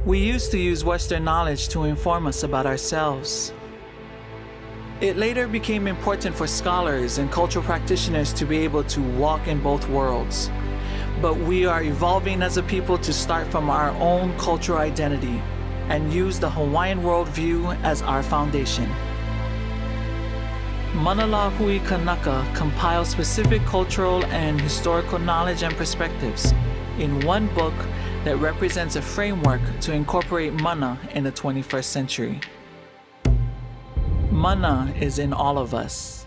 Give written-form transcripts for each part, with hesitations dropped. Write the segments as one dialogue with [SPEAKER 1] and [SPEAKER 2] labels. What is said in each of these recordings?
[SPEAKER 1] We used to use Western knowledge to inform us about ourselves. It later became important for scholars and cultural practitioners to be able to walk in both worlds. But we are evolving as a people to start from our own cultural identity and use the Hawaiian worldview as our foundation. Mana Lāhui Kānaka compiles specific cultural and historical knowledge and perspectives in one book that represents a framework to incorporate mana in the 21st century. Mana is in all of us.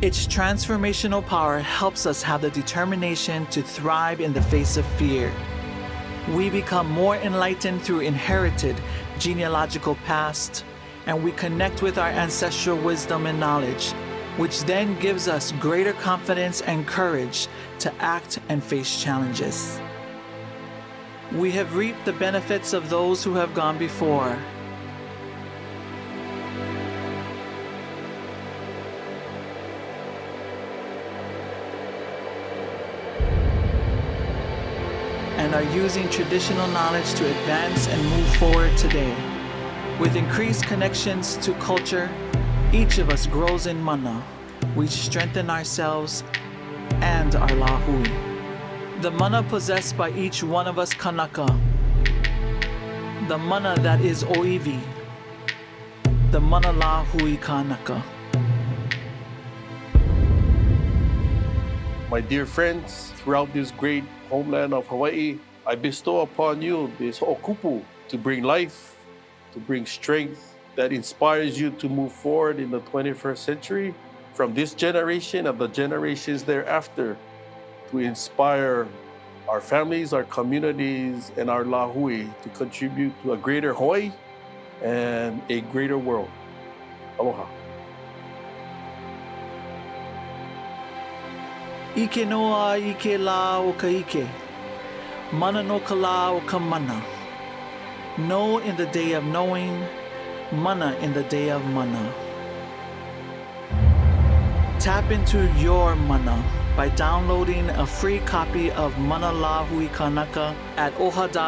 [SPEAKER 1] Its transformational power helps us have the determination to thrive in the face of fear. We become more enlightened through inherited genealogical past, and we connect with our ancestral wisdom and knowledge, which then gives us greater confidence and courage to act and face challenges. We have reaped the benefits of those who have gone before. And are using traditional knowledge to advance and move forward today. With increased connections to culture, each of us grows in mana. We strengthen ourselves and our Lāhui. The mana possessed by each one of us Kanaka. The mana that is Oiwi. The mana Lāhui Kānaka.
[SPEAKER 2] My dear friends, throughout this great homeland of Hawaii, I bestow upon you this ho'okupu to bring life, to bring strength that inspires you to move forward in the 21st century from this generation and the generations thereafter, to inspire our families, our communities, and our Lāhui to contribute to a greater Hawaii and a greater world. Aloha.
[SPEAKER 1] Ike noa ike la o ka ike. Mana no ka la o ka mana. Know in the day of knowing, mana in the day of mana. Tap into your mana by downloading a free copy of Mana Lāhui Kānaka at oha.org/mana.